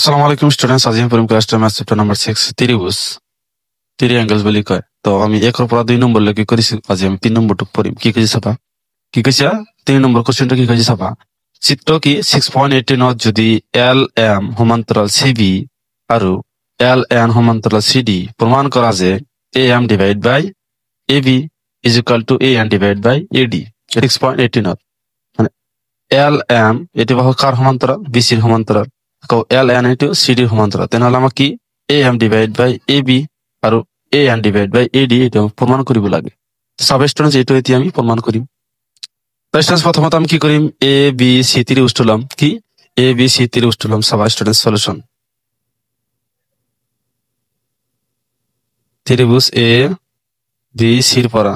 আসসালামু আলাইকুম স্টুডেন্টস, আজি আমি পড়িম ক্লাস 10 ম্যাথ চ্যাপ্টার নাম্বার 6 ত্রিভুজ ট্রায়াঙ্গেলস বলি কয়। তো আমি 1 এর পর 2 নম্বর লেখি করিছি, আজি আমি 3 নম্বরটা পড়িম। কি কইছি সাবা, কি কইছি 3 নম্বর কোশ্চেনটা কি কইছি সাবা, চিত্র কি 6.18 যদি এল এম সমান্তরাল সিবি আৰু এল এন সমান্তরাল সিডি প্রমাণ করা যে A M divide by A B is equal to A N divide by AD 6.18 মানে এল এম এটি বাহু কার সমান্তরাল, বিসির সমান্তরাল, এল এন এটি সিডির সমান্তরাল। তেনেহলে আমাক কি A M divide by A B আৰু A N divide by AD এটা প্ৰমাণ কৰিব লাগে। সাব স্টুডেন্টস এইটো এতিয়া আমি প্ৰমাণ কৰিম। স্টুডেন্টস প্ৰথমত আমি কি কৰিম, এ বি সি ত্রিভুজ তুলাম। কি এ বি সি ত্রিভুজ তুলাম। সাব স্টুডেন্টস সলিউশন, ত্রিভুজ এ বি সির পরা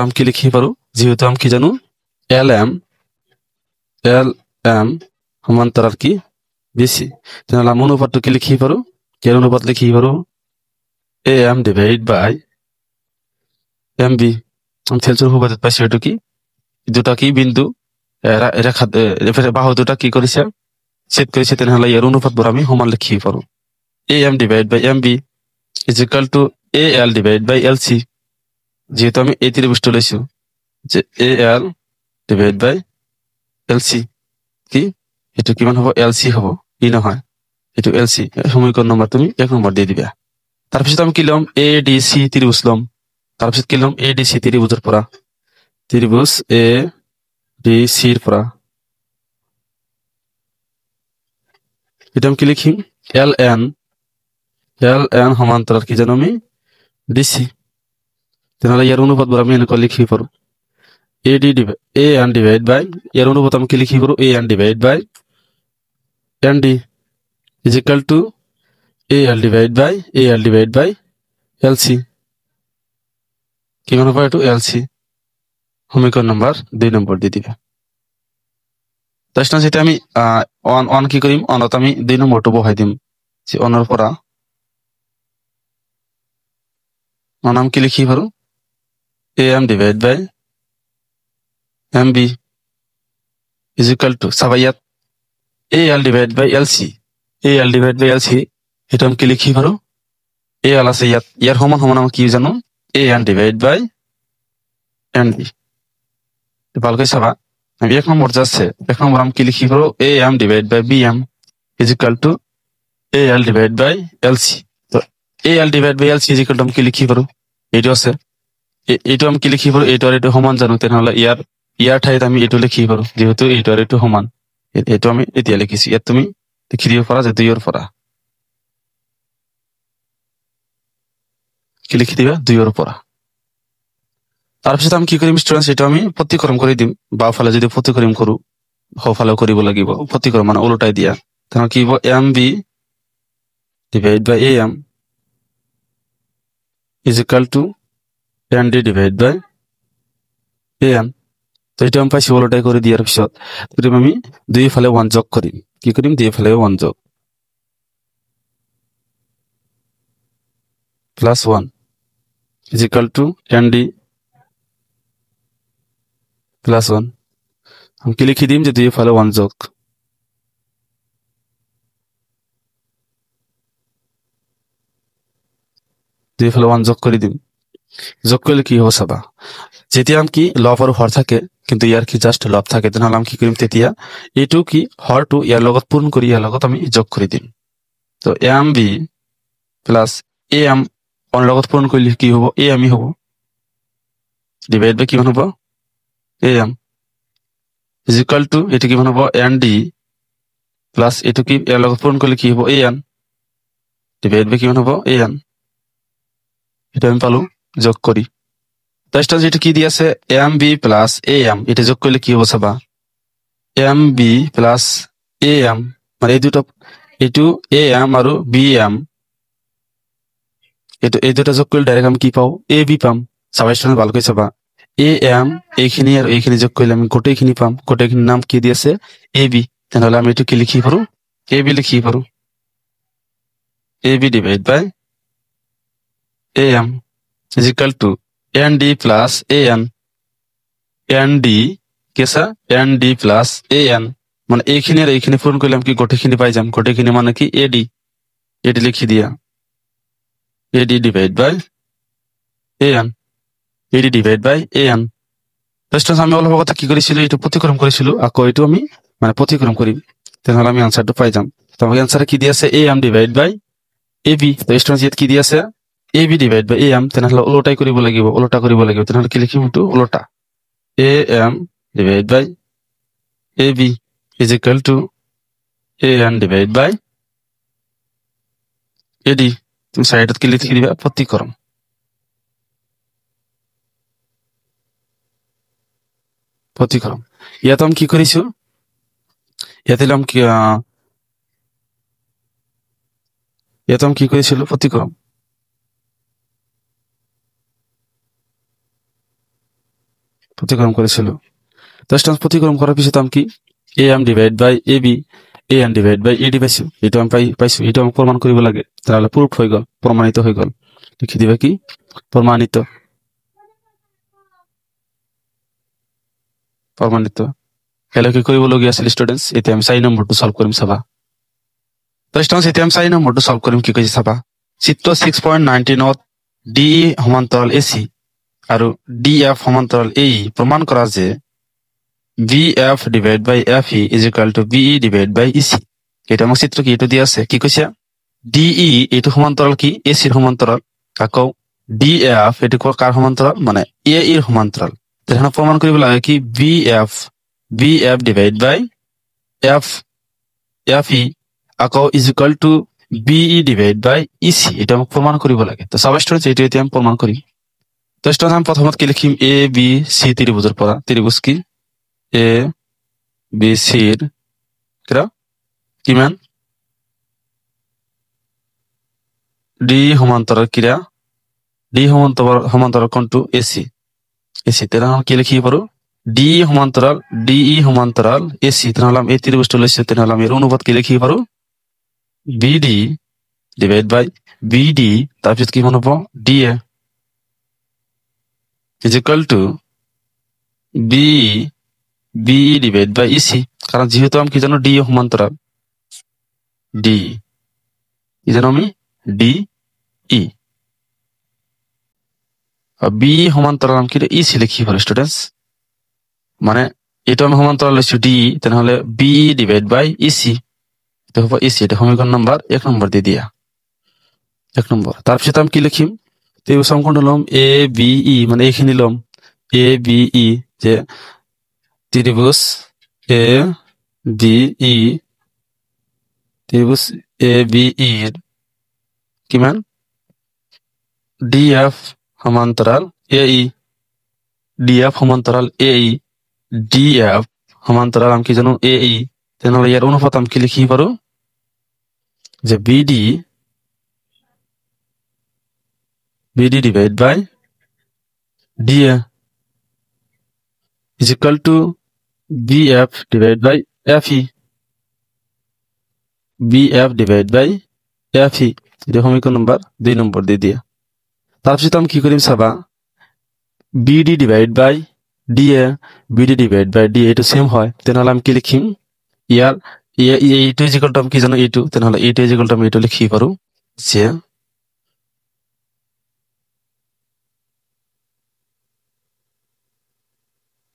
আমি কি লিখি পারো, যেহেতু আমি কি জানো এল এম সমান্তরাল কি বিসি, তাহলে আমি অনুপাতটা কি লিখি পারো, এর অনুপাত লিখি পারো A M divide by M B. আমি থেলচুর উপপাদ্য পাইছি, এটা কি দুটা কি বিন্দু রেখা বাহু দুটা কি করেছে ছেদ করেছে, তাহলে এর অনুপাত বড় আমি সমান লিখি পারো A M divide by M B is equal to A L divide by L C. যেহেতু আমি এই ত্রিভুজটা লইছি যে A L divide by L C, কি এটা কিমান হবো, এল সি হবো, ই নহয় এটা এল সি। সমীকরণ নম্বর তুমি 1 নম্বর দিয়ে দিবা। তারপিছত আমি কি লম, এ ডি সি ত্রিভুজ লম। তারপিছত কি লম, এ ডি সি ত্রিভুজের পরা ত্রিভুজ এ ডি সির পরা এটা আমি কি লিখি এল এন সমান্তরাল কি জানো আমি ডিসি। তাহলে এর অনুপাত বড় আমি এনেকুৱা লিখি পারো এ এন ডিভাইড বাই এর অনুপাত আমি কি লিখি পারো A N divide by N D is equal to A L divide by L C. কিমান হবে এটো এল সি। সমীকরণ নাম্বার 2 নম্বর দিয়ে দিবে। তার যেটা আমি অন কি করিম, অনত আমি 2 নম্বরটা বহাই দিম। যে অনর পরা অন আমি কি লিখি পারো A M divide by M B is equal to সাবাইয়াত A L divide by L C. এটা আমি কি লিখি পারো এ এল আছে ইয়াত, ইয়ার সমান সমান আমি কি জানো A N divide by N B. ভালকৈ চাবা, আমি 1 নম্বর যাচ্ছে 1 নম্বর আমি কি লিখি পারো A M divide by B M is equal to A L divide by L C. তো A L divide by L C is equal to আমি কি লিখি পারো এইটো আছে, এইটো আমি কি লিখি পারো এইটো আর এইটো সমান জানো, তেনেহলে ইয়াৰ ঠাইত আমি এইটো লিখি পারো, যেহেতু এইটো আর এইটো সমান। এইটো আমি এতিয়া লিখিছি, ইয়াত তুমি লিখি দিব পারা যে 2 এর পরা কি লিখি দিবা 2 এর পরা। তারপিছত আমি কি কৰিম স্টুডেন্টস, এটা আমি প্ৰতিকৰণ কৰি দিম। বাও ফালে যদি প্ৰতিকৰণ কৰো সৌ ফালেও কৰিব লাগিব, প্ৰতিকৰণ মানে ওলটাই দিয়া। তাহলে কি হব M B divide by A M is equal to N D divide by A M. তো এটা আমি পাইছি ওলটাই করে দিয়ার পিছত আমি 2 ফালে 1 যোগ করিম। কি করিম 2 ফালে 1 যোগ plus 1 is equal to N D plus 1। আমি কি লিখি দিম যে 2 ফালে 1 যোগ 2 ফালে 1 যোগ করে দিম। যোগ করলে কি হবে চাবা, যেতিয়া আমি কি লব আৰু হৰ থাকে কিন্তু ইয়াৰ কি জাস্ট লব থাকে, তেনেহলে আমি কি কৰিম তেতিয়া এইটো কি হৰটো ইয়াৰ লগত পূৰণ কৰি ইয়াৰ লগত আমি যোগ কৰি দিম। তো M B plus A M অন লগত পূরণ করলে কি হব এ এমই হব ডিভাইড বাই কিমান হব A M is equal to এটা কিমান হব এন ডি প্লাস এইটো কি ইয়ার লগত পূরণ করলে কি হব এ এন ডিভাইড বাই কিমান হব এ এন। এটা আমি পালো যোগ করি। তারপর যেটা কি দিয়েছে M B plus A M, এটা যোগ করলে কি হবে চাবা M B plus A M মানে এই দুটো এইটো এ এম আৰু বি এম এই দুটা যোগ করলে ডাইরেক্ট আমি কি পাও এ বি পাম। চাবা স্টুডেন্ট ভালকৈ চাবা এ এম এইখিনি আৰু এইখিনি যোগ করলে আমি গোটেইখিনি পাম, গোটেইখিনির নাম কি দিয়েছে এ বি। তাহলে আমি এইটো কি লিখি পারো এ বি লিখি পারো A B divide by A M is equal to N D plus A N, N D कैसा N D plus A N মানে এইখিনি আর এইখিনি পূরণ করলে আমি কি গোটেখিনি পাই যাম। গোটেখিনি মানে কি এডি, এডি লিখি দিয়া AD divide by N, AD divide by N. Just আমি অলপ কথা কি করেছিল, এটা প্রতিক্রম করেছিল, আকৌ এইটো আমি মানে প্রতিক্রম করি, তাহলে আমি আনসারটা পাই যাম। তো আমাকে আনসারে কি দিয়েছে, A M divide by A B. তো স্টুডেন্টস ইয়াত কি দিয়েছে, A B divide by A M, তেনেহলে ওলোটাই কৰিব লাগিব, ওলোটা কৰিব লাগিব। তেনেহলে কি লিখিম, এইটো ওলোটা, A M divide by A B is equal to A N divide by A D. তুমি সাইডত কি লিখি দিবা, প্রতিক্রম, প্রতিক্রম। ইয়াত আমি কি কৰিছো, ইয়াত আমি কি কৰিছিলো, প্রতিক্রম। প্রতিক্রম করেছিল। জাস্ট প্রতিক্রম করার পিছনে আমি কি, A M divide by A B, A N divide by A D পাইছো, এটা আমি পাইছো, এটা আমি প্রমাণ কৰিব লাগে। তাহলে প্ৰুফ হয়ে গল, প্ৰমাণিত হয়ে গল। লিখি দিবা কি, প্ৰমাণিত, প্ৰমাণিত। হেলে কি কৰিবলগীয়া আছিল স্টুডেন্টস, এতিয়া আমি 4 নম্বৰটো সলভ কৰিম চাবা। তো স্টুডেন্টস এতিয়া আমি 4 নম্বৰটো সলভ কৰিম, কি কৈছে চাবা। চিত্ৰ 6.19ত ডি সমান্তৰাল এসি আৰু ডি এফ সমান্তৰাল এই প্ৰমাণ কৰা যে B F divide by F E is equal to B E divide by EC. এটা আমার চিত্র কি, এইটো দিয়া আছে, কি কৈছে, ডি ই এইটো সমান্তৰাল কি, এসিৰ সমান্তৰাল, আকৌ ডি এফ এইটো কাৰ সমান্তৰাল, মানে এ ইৰ সমান্তৰাল। তেনেহলে প্ৰমাণ কৰিব লাগে কি B F divide by F E আকৌ is equal to B E divide by EC. এটা আমাক প্রমাণ কৰিব লাগে। তো সব স্টুডেন্টস এইটো এতিয়া আমি প্রমাণ করি। তো স্টুডেন্টস আমি প্রথমত কি লিখিম, এ বি সি ত্রিভুজের পৰা, ত্ৰিভুজ কি এ বি সিৰ কিমান ডি সমান্তৰাল কিৰা, ডি সমান্তৰাল কোনটো এসি, তেনেহলে কি লিখিব পাৰো, ডি সমান্তৰাল ডি ই সমান্তৰাল এসি। তেনেহলে আমি এই ত্ৰিভুজটো লৈছো, তেনেহলে আমি এৰ অনুপাত কি লিখিব পাৰো, বিডি ডিভাইড বাই বিডি, তাৰপিছত কি হব D A is equal to B divide by EC. কারণ যেহেতু আমি কি জানো ডি সমান্তরাল, ডি কি জানো আমি ডি ই, বি সমান্তরাল আমি কি ইসি লিখি পাৰো স্টুডেন্টস। মানে এইটো আমি সমান্তরাল লৈছো ডি, তেনেহলে বি ডিভাইড বাই ইসি, এটা হব ইসি। এটা সমীকরণ নাম্বার 1 নম্বর দিয়ে দিয়া, 1 নম্বর। তাৰপিছত আমি কি লিখিম, ত্রিভুজ অঙ্কন লম এ বি ই, মানে এইখিনি লম এ বি ই, যে ত্রিভুজ এ বি ই, ত্রিভুজ এ বি ই এর কিমান ডি এফ সমান্তরাল এ ই, ডি এফ সমান্তরাল এ ই, ডি এফ সমান্তরাল আমি কি জানো এ ই। তেনেহলে ইয়ার অনুপাত আমি কি লিখি পাৰো, যে BD divide by D A is equal to B F divide by F E, B F divide by F E. এটা সমীকরণ নাম্বার 2 নম্বর দিয়ে দিয়া। তাৰপিছত আমি কি কৰিম চাবা, BD divide by D A, BD divide by D এটো সেম হয়। তেনেহলে আমি কি লিখিম, ইয়াৰ এইটো ইজ ইকুয়াল টু আমি কি জানো এইটো, তেনেহলে এইটো ইজ ইকুয়াল টু আমি এইটো লিখি পাৰো, যে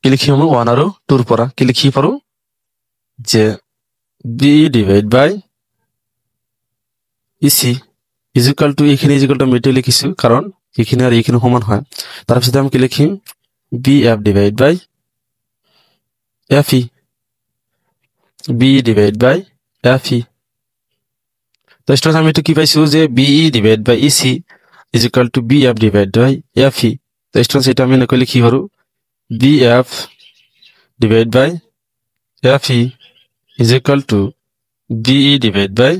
কি লিখিম, 1 আৰু 2 পৰা কি লিখি পাৰো, যে B divide by EC is equal to, এইখিনি ইজ ইকুয়াল টু আমি এইটো লিখিছো, কারণ এইখিনি আর এইখিনি সমান হয়। তাৰপিছত আমি কি লিখিম, B F divide by F E, B divide by F E. তো স্টুডেন্টস আমি এইটো কি পাইছো, যে B divide by EC is equal to B F divide by F E. তো স্টুডেন্টস এটা আমি এনেকৈ লিখি পাৰো, B F divide by F E is equal to B divide by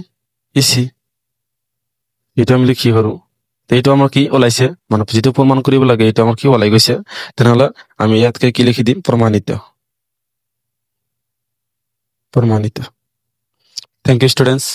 EC. এটা আমি লিখি পাৰো। তো এইটো আমাৰ কি ওলাইছে, মানে যেটো প্ৰমাণ কৰিব লাগে এটা আমার কি ওলাই গৈছে। তেনেহলে আমি ইয়াতকে কি লিখি দিম, প্রমাণিত, প্রমাণিত। Thank you students.